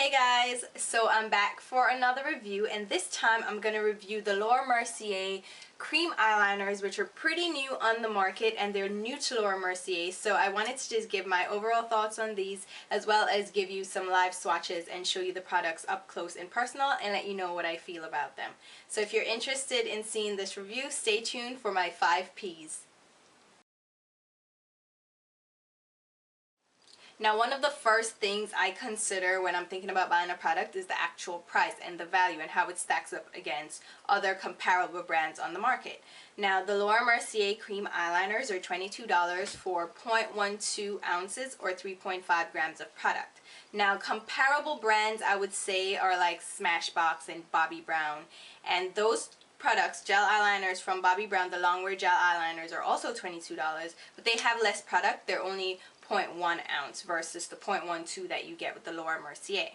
Hey guys, so I'm back for another review, and this time I'm going to review the Laura Mercier cream eyeliners, which are pretty new on the market and they're new to Laura Mercier. So I wanted to just give my overall thoughts on these, as well as give you some live swatches and show you the products up close and personal and let you know what I feel about them. So if you're interested in seeing this review, stay tuned for my 5 Ps. Now, one of the first things I consider when I'm thinking about buying a product is the actual price and the value and how it stacks up against other comparable brands on the market. Now, the Laura Mercier cream eyeliners are $22 for 0.12 ounces or 3.5 grams of product. Now, comparable brands I would say are like Smashbox and Bobbi Brown, and those products, gel eyeliners from Bobbi Brown, the long wear gel eyeliners, are also $22, but they have less product. They're only 0.1 ounce versus the 0.12 that you get with the Laura Mercier.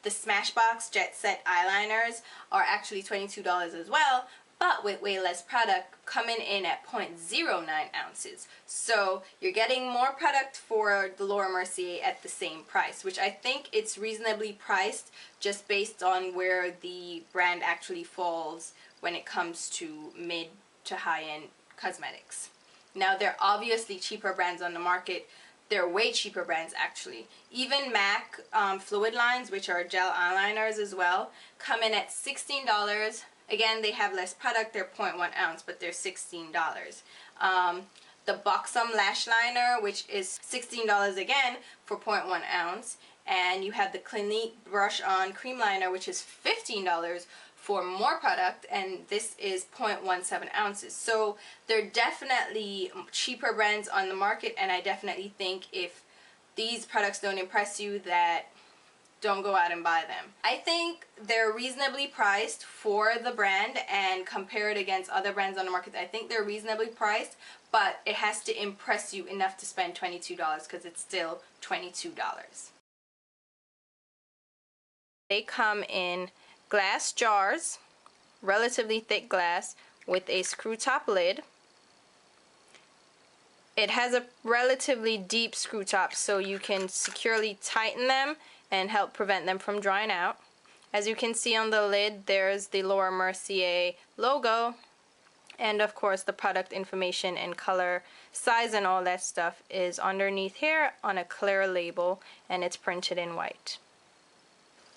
The Smashbox Jet Set eyeliners are actually $22 as well, but with way less product, coming in at 0.09 ounces. So you're getting more product for the Laura Mercier at the same price, which I think it's reasonably priced just based on where the brand actually falls when it comes to mid to high-end cosmetics. Now, there are obviously cheaper brands on the market. They're way cheaper brands actually. Even MAC fluid lines, which are gel eyeliners as well, come in at $16. Again, they have less product. They're 0.1 ounce, but they're $16. The Buxom lash liner, which is $16 again for 0.1 ounce. And you have the Clinique brush on cream liner, which is $15 for more product, and this is 0.17 ounces. So they're definitely cheaper brands on the market, and I definitely think if these products don't impress you, that don't go out and buy them. I think they're reasonably priced for the brand, and compare it against other brands on the market, I think they're reasonably priced, but it has to impress you enough to spend $22 because it's still $22. They come in glass jars, relatively thick glass, with a screw top lid. It has a relatively deep screw top, so you can securely tighten them and help prevent them from drying out. As you can see on the lid, there's the Laura Mercier logo, and of course the product information and color, size, and all that stuff is underneath here on a clear label, and it's printed in white.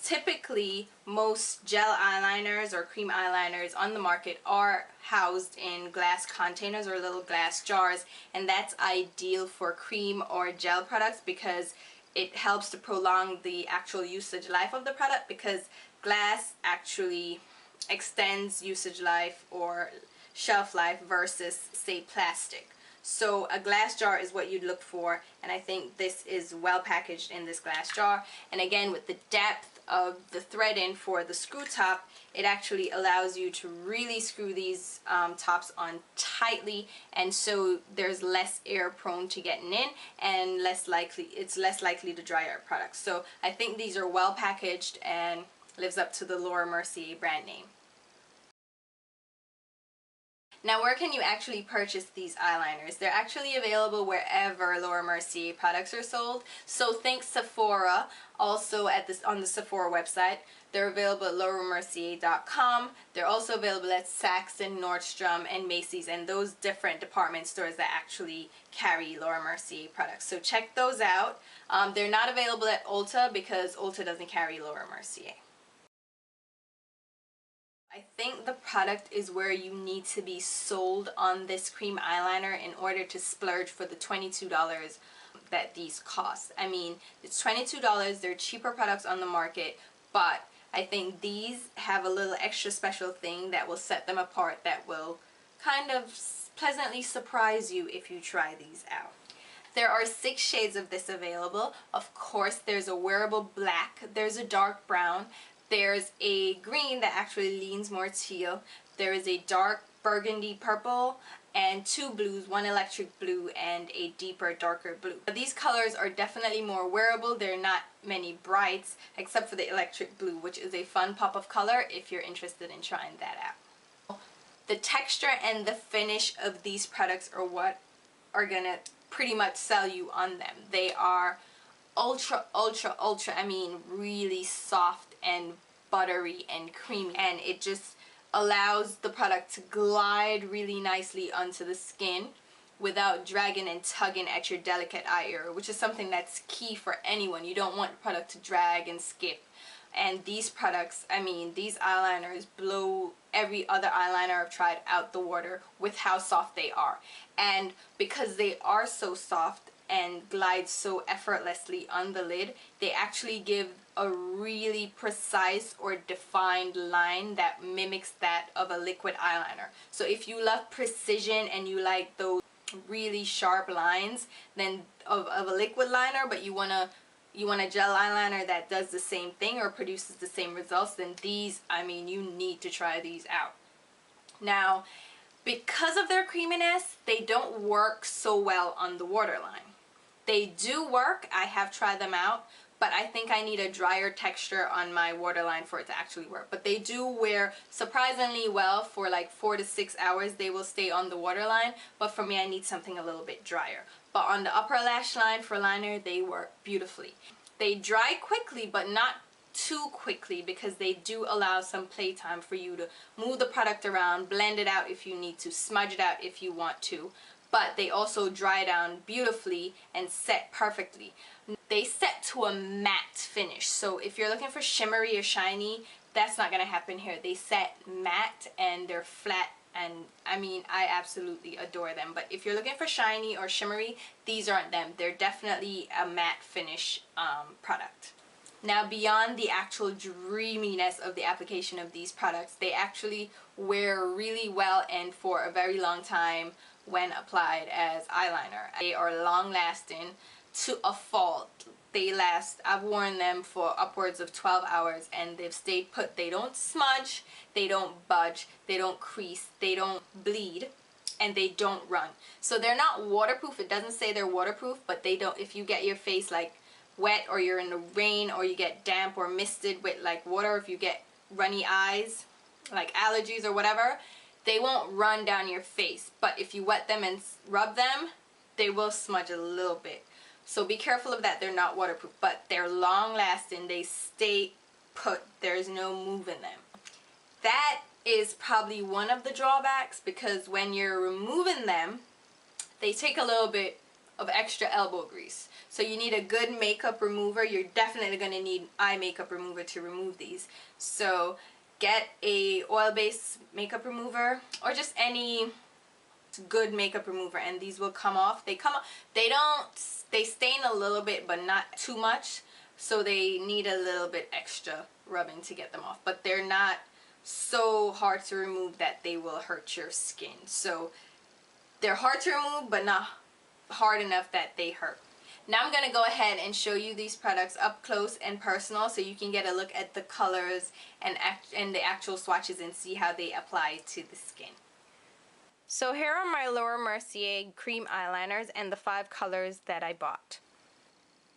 Typically, most gel eyeliners or cream eyeliners on the market are housed in glass containers or little glass jars, and that's ideal for cream or gel products because it helps to prolong the actual usage life of the product, because glass actually extends usage life or shelf life versus, say, plastic. So a glass jar is what you'd look for, and I think this is well packaged in this glass jar. And again, with the depth of the threading for the screw top, it actually allows you to really screw these tops on tightly, and so there's less air prone to getting in, and it's less likely to dry out products. So I think these are well packaged and lives up to the Laura Mercier brand name. Now, where can you actually purchase these eyeliners? They're actually available wherever Laura Mercier products are sold. So think Sephora, also on the Sephora website. They're available at lauramercier.com. They're also available at Saks and Nordstrom and Macy's, and those different department stores that actually carry Laura Mercier products. So check those out. They're not available at Ulta because Ulta doesn't carry Laura Mercier. I think the product is where you need to be sold on this cream eyeliner in order to splurge for the $22 that these cost. I mean, it's $22, they're cheaper products on the market, but I think these have a little extra special thing that will set them apart, that will kind of pleasantly surprise you if you try these out. There are 6 shades of this available. Of course, there's a wearable black, there's a dark brown, there's a green that actually leans more teal, there is a dark burgundy purple, and 2 blues, one electric blue and a deeper darker blue. These colors are definitely more wearable. There are not many brights except for the electric blue, which is a fun pop of color if you're interested in trying that out. The texture and the finish of these products are what are gonna pretty much sell you on them. They are ultra, ultra, ultra, I mean really soft and buttery and creamy, and it just allows the product to glide really nicely onto the skin without dragging and tugging at your delicate eye area, which is something that's key for anyone. You don't want the product to drag and skip. And these products, I mean, these eyeliners blow every other eyeliner I've tried out the water with how soft they are. And because they are so soft and glide so effortlessly on the lid, they actually give a really precise or defined line that mimics that of a liquid eyeliner. So if you love precision and you like those really sharp lines then of a liquid liner, but you want a gel eyeliner that does the same thing or produces the same results, then these, I mean, you need to try these out. Now, because of their creaminess, they don't work so well on the waterline. They do work, I have tried them out, but I think I need a drier texture on my waterline for it to actually work. But they do wear surprisingly well. For like 4 to 6 hours they will stay on the waterline, but for me I need something a little bit drier. But on the upper lash line for liner, they work beautifully. They dry quickly, but not too quickly, because they do allow some playtime for you to move the product around, blend it out if you need to, smudge it out if you want to. But they also dry down beautifully and set perfectly. They set to a matte finish, so if you're looking for shimmery or shiny, that's not going to happen here. They set matte and they're flat, and I mean, I absolutely adore them. But if you're looking for shiny or shimmery, these aren't them. They're definitely a matte finish product. Now, beyond the actual dreaminess of the application of these products, they actually wear really well and for a very long time when applied as eyeliner. They are long lasting to a fault. They last, I've worn them for upwards of 12 hours and they've stayed put. They don't smudge, they don't budge, they don't crease, they don't bleed, and they don't run. So they're not waterproof. It doesn't say they're waterproof, but they don't, if you get your face like wet or you're in the rain or you get damp or misted with like water, if you get runny eyes like allergies or whatever, they won't run down your face. But if you wet them and rub them, they will smudge a little bit. So be careful of that. They're not waterproof, but they're long lasting. They stay put. There's no moving them. That is probably one of the drawbacks, because when you're removing them, they take a little bit of extra elbow grease. So you need a good makeup remover. You're definitely going to need eye makeup remover to remove these. So get a oil-based makeup remover or just any good makeup remover, and these will come off. They come off. They stain a little bit, but not too much. So they need a little bit extra rubbing to get them off. But they're not so hard to remove that they will hurt your skin. So they're hard to remove, but not hard enough that they hurt. Now I'm going to go ahead and show you these products up close and personal so you can get a look at the colors and the actual swatches and see how they apply to the skin. So here are my Laura Mercier cream eyeliners and the 5 colors that I bought.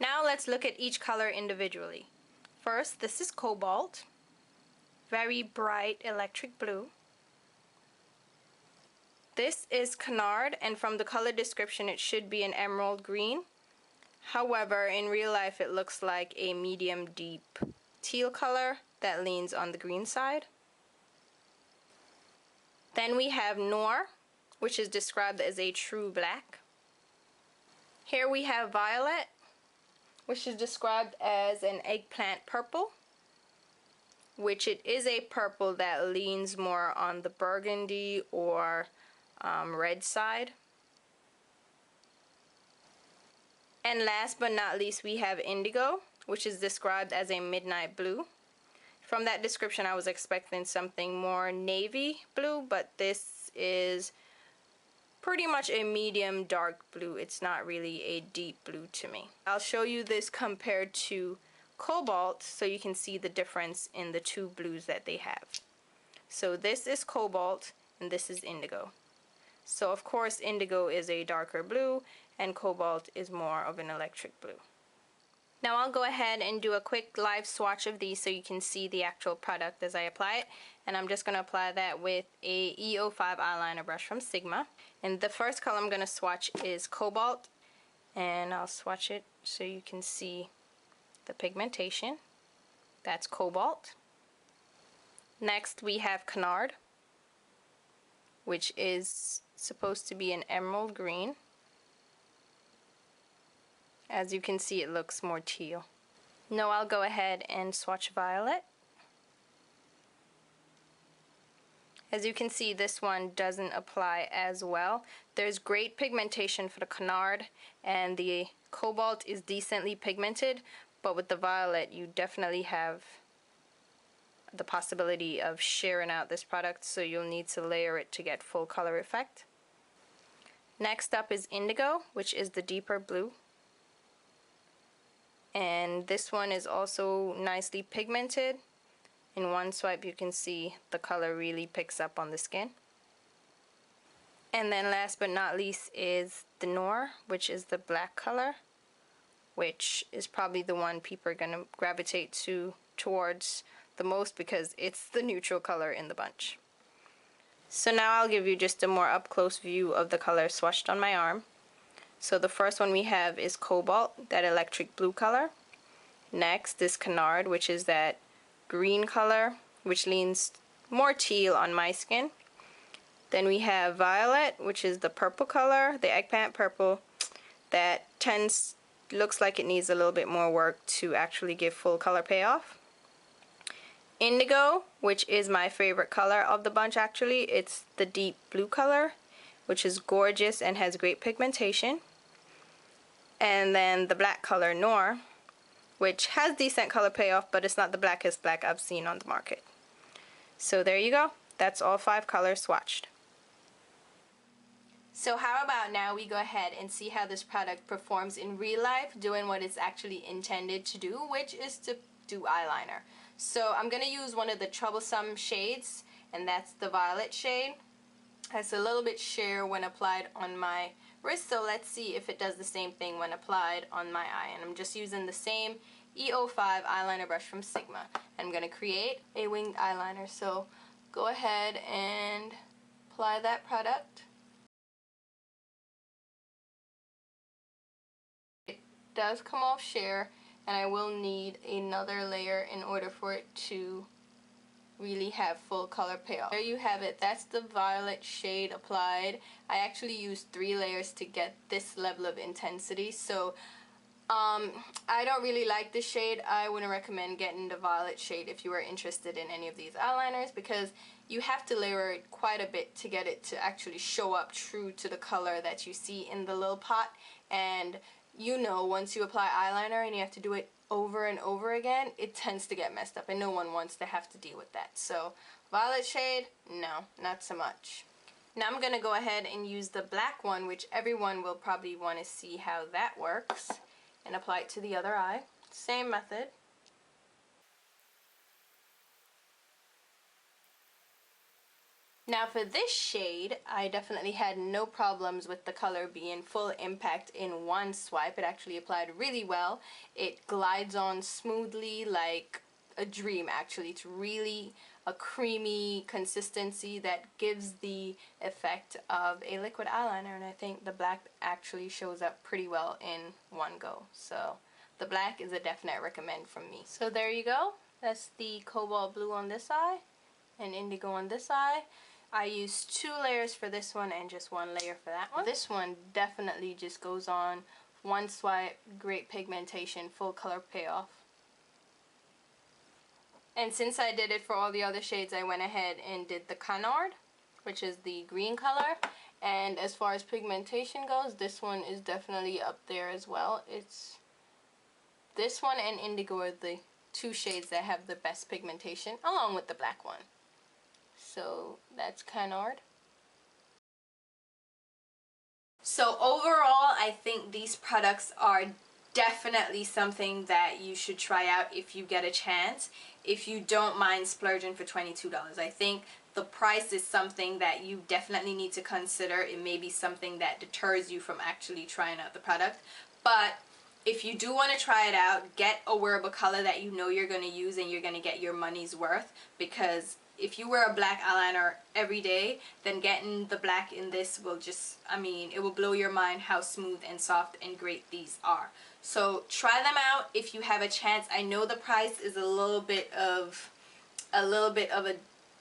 Now let's look at each color individually. First, this is Cobalt, very bright electric blue. This is Canard, and from the color description it should be an emerald green. However, in real life it looks like a medium deep teal color that leans on the green side. Then we have Noir, which is described as a true black. Here we have Violet, which is described as an eggplant purple, which it is a purple that leans more on the burgundy or red side. And last but not least, we have Indigo, which is described as a midnight blue. From that description I was expecting something more navy blue, but this is pretty much a medium dark blue. It's not really a deep blue to me. I'll show you this compared to Cobalt so you can see the difference in the two blues that they have. So this is Cobalt and this is Indigo. So of course Indigo is a darker blue and Cobalt is more of an electric blue. Now I'll go ahead and do a quick live swatch of these so you can see the actual product as I apply it. And I'm just going to apply that with a E05 eyeliner brush from Sigma. And the first color I'm going to swatch is Cobalt. And I'll swatch it so you can see the pigmentation. That's Cobalt. Next we have Currant, which is supposed to be an emerald green. As you can see, it looks more teal. Now I'll go ahead and swatch Violet. As you can see, this one doesn't apply as well. There's great pigmentation for the Currant, and the Cobalt is decently pigmented, but with the Violet you definitely have the possibility of shearing out this product, so you'll need to layer it to get full color effect. Next up is Indigo, which is the deeper blue. And this one is also nicely pigmented. In one swipe you can see the color really picks up on the skin. And then last but not least is the Noir, which is the black color, which is probably the one people are going to gravitate towards the most because it's the neutral color in the bunch. So now I'll give you just a more up close view of the color swatched on my arm. So the first one we have is Cobalt, that electric blue color. Next is Currant, which is that green color, which leans more teal on my skin. Then we have Violet, which is the purple color, the eggplant purple, that looks like it needs a little bit more work to actually give full color payoff. Indigo, which is my favorite color of the bunch actually. It's the deep blue color, which is gorgeous and has great pigmentation. And then the black color, Noir, which has decent color payoff, but it's not the blackest black I've seen on the market. So there you go. That's all 5 colors swatched. So how about now we go ahead and see how this product performs in real life, doing what it's actually intended to do, which is to do eyeliner. So I'm going to use one of the troublesome shades, and that's the Violet shade. Has a little bit sheer when applied on my wrist, so let's see if it does the same thing when applied on my eye. And I'm just using the same E05 eyeliner brush from Sigma. I'm going to create a winged eyeliner, so go ahead and apply that product. It does come off sheer, and I will need another layer in order for it to really have full color payoff. There you have it. That's the Violet shade applied. I actually used 3 layers to get this level of intensity, so I don't really like this shade. I wouldn't recommend getting the Violet shade if you are interested in any of these eyeliners, because you have to layer it quite a bit to get it to actually show up true to the color that you see in the little pot. And you know, once you apply eyeliner and you have to do it over and over again, it tends to get messed up, and no one wants to have to deal with that. So Violet shade, no, not so much. Now I'm going to go ahead and use the black one, which everyone will probably want to see how that works, and apply it to the other eye. Same method. Now for this shade, I definitely had no problems with the color being full impact in one swipe. It actually applied really well. It glides on smoothly like a dream actually. It's really a creamy consistency that gives the effect of a liquid eyeliner, and I think the black actually shows up pretty well in one go. So the black is a definite recommend from me. So there you go. That's the cobalt blue on this eye and indigo on this eye. I used 2 layers for this one and just 1 layer for that one. This one definitely just goes on one swipe, great pigmentation, full color payoff. And since I did it for all the other shades, I went ahead and did the Currant, which is the green color. And as far as pigmentation goes, this one is definitely up there as well. It's this one and indigo are the 2 shades that have the best pigmentation, along with the black one. So that's Currant. So overall, I think these products are definitely something that you should try out if you get a chance, if you don't mind splurging for $22. I think the price is something that you definitely need to consider. It may be something that deters you from actually trying out the product, but if you do want to try it out, get a wearable color that you know you're going to use and you're going to get your money's worth, because if you wear a black eyeliner every day, then getting the black in this will just, I mean, it will blow your mind how smooth and soft and great these are. So try them out if you have a chance. I know the price is a little bit of a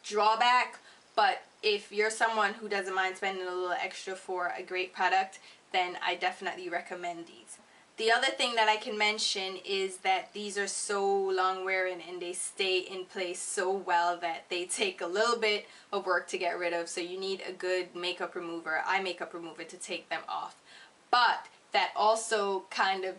drawback, but if you're someone who doesn't mind spending a little extra for a great product, then I definitely recommend these. The other thing that I can mention is that these are so long wearing and they stay in place so well that they take a little bit of work to get rid of, so you need a good makeup remover, eye makeup remover, to take them off. But that also kind of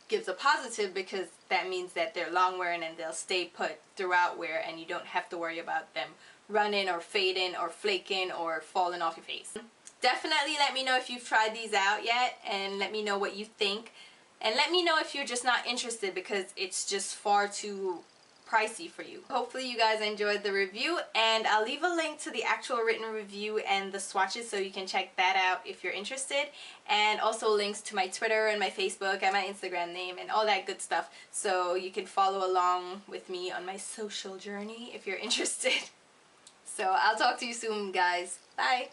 gives a positive, because that means that they're long wearing and they'll stay put throughout wear, and you don't have to worry about them running or fading or flaking or falling off your face. Definitely let me know if you've tried these out yet, and let me know what you think. And let me know if you're just not interested because it's just far too pricey for you. Hopefully you guys enjoyed the review, and I'll leave a link to the actual written review and the swatches so you can check that out if you're interested, and also links to my Twitter and my Facebook and my Instagram name and all that good stuff, so you can follow along with me on my social journey if you're interested. So I'll talk to you soon, guys. Bye!